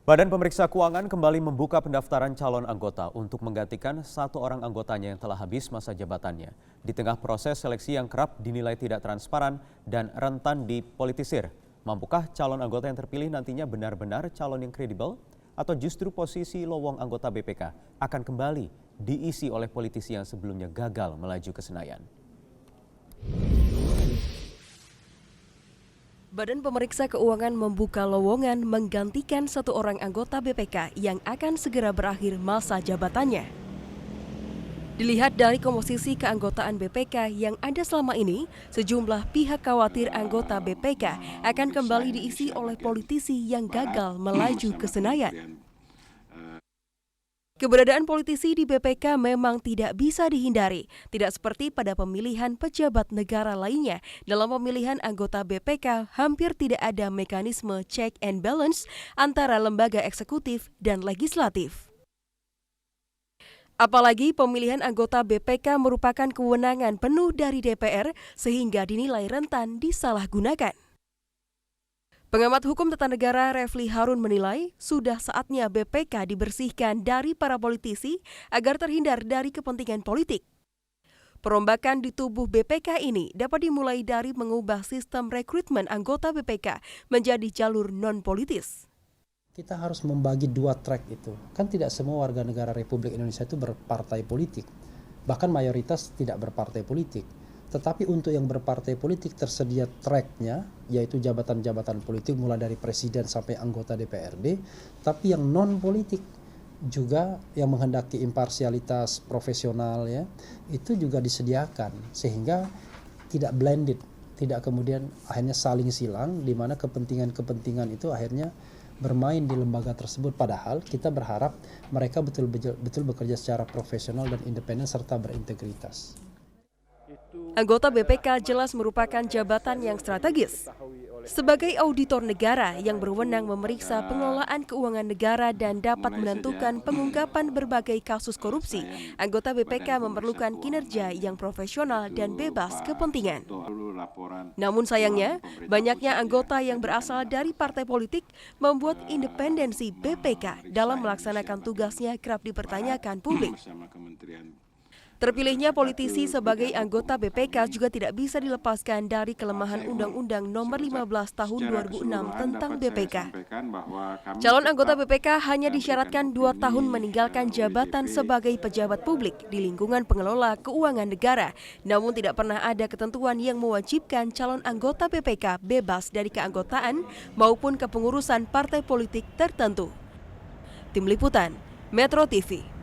Badan Pemeriksa Keuangan kembali membuka pendaftaran calon anggota untuk menggantikan satu orang anggotanya yang telah habis masa jabatannya. Di tengah proses seleksi yang kerap dinilai tidak transparan dan rentan dipolitisir, mampukah calon anggota yang terpilih nantinya benar-benar calon yang kredibel? Atau justru posisi lowong anggota BPK akan kembali diisi oleh politisi yang sebelumnya gagal melaju ke Senayan? Badan Pemeriksa Keuangan membuka lowongan menggantikan satu orang anggota BPK yang akan segera berakhir masa jabatannya. Dilihat dari komposisi keanggotaan BPK yang ada selama ini, sejumlah pihak khawatir anggota BPK akan kembali diisi oleh politisi yang gagal melaju ke Senayan. Keberadaan politisi di BPK memang tidak bisa dihindari, tidak seperti pada pemilihan pejabat negara lainnya. Dalam pemilihan anggota BPK, hampir tidak ada mekanisme check and balance antara lembaga eksekutif dan legislatif. Apalagi pemilihan anggota BPK merupakan kewenangan penuh dari DPR sehingga dinilai rentan disalahgunakan. Pengamat hukum tata negara Refli Harun menilai sudah saatnya BPK dibersihkan dari para politisi agar terhindar dari kepentingan politik. Perombakan di tubuh BPK ini dapat dimulai dari mengubah sistem rekrutmen anggota BPK menjadi jalur non-politis. Kita harus membagi dua track itu. Kan tidak semua warga negara Republik Indonesia itu berpartai politik. Bahkan mayoritas tidak berpartai politik. Tetapi untuk yang berpartai politik tersedia tracknya, yaitu jabatan-jabatan politik mulai dari presiden sampai anggota DPRD. Tapi yang non-politik juga yang menghendaki imparsialitas profesional ya, itu juga disediakan sehingga tidak blended, tidak kemudian akhirnya saling silang di mana kepentingan-kepentingan itu akhirnya bermain di lembaga tersebut. Padahal kita berharap mereka betul-betul bekerja secara profesional dan independen serta berintegritas. Anggota BPK jelas merupakan jabatan yang strategis. Sebagai auditor negara yang berwenang memeriksa pengelolaan keuangan negara dan dapat menentukan pengungkapan berbagai kasus korupsi, anggota BPK memerlukan kinerja yang profesional dan bebas kepentingan. Namun sayangnya, banyaknya anggota yang berasal dari partai politik membuat independensi BPK dalam melaksanakan tugasnya kerap dipertanyakan publik. Terpilihnya politisi sebagai anggota BPK juga tidak bisa dilepaskan dari kelemahan Undang-Undang Nomor 15 Tahun 2006 tentang BPK. Calon anggota BPK hanya disyaratkan 2 tahun meninggalkan jabatan sebagai pejabat publik di lingkungan pengelola keuangan negara. Namun tidak pernah ada ketentuan yang mewajibkan calon anggota BPK bebas dari keanggotaan maupun kepengurusan partai politik tertentu. Tim Liputan, Metro TV.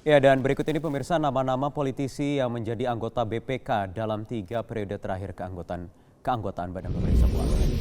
Ya, dan berikut ini pemirsa nama-nama politisi yang menjadi anggota BPK dalam 3 periode terakhir keanggotaan Badan Pemeriksa Keuangan.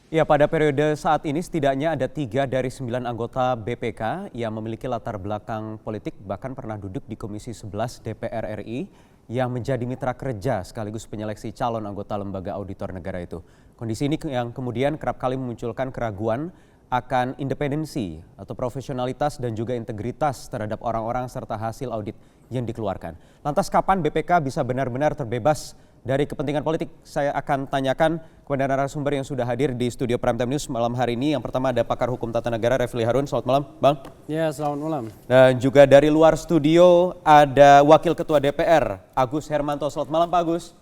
Ya, pada periode saat ini setidaknya ada 3 dari 9 anggota BPK yang memiliki latar belakang politik, bahkan pernah duduk di Komisi 11 DPR RI yang menjadi mitra kerja sekaligus penyeleksi calon anggota lembaga auditor negara itu. Kondisi ini yang kemudian kerap kali memunculkan keraguan akan independensi atau profesionalitas dan juga integritas terhadap orang-orang serta hasil audit yang dikeluarkan. Lantas kapan BPK bisa benar-benar terbebas dari kepentingan politik? Saya akan tanyakan kepada narasumber yang sudah hadir di studio Prime Time News malam hari ini. Yang pertama ada pakar hukum tata negara Refli Harun. Selamat malam, Bang. Ya, selamat malam. Dan juga dari luar studio ada Wakil Ketua DPR Agus Hermanto. Selamat malam, Pak Agus.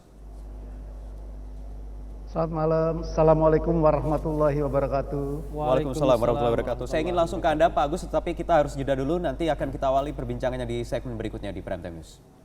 Selamat malam. Assalamualaikum warahmatullahi wabarakatuh. Waalaikumsalam warahmatullahi wabarakatuh. Saya ingin langsung ke Anda, Pak Agus, tetapi kita harus jeda dulu. Nanti akan kita awali perbincangannya di segmen berikutnya di Prime Time News.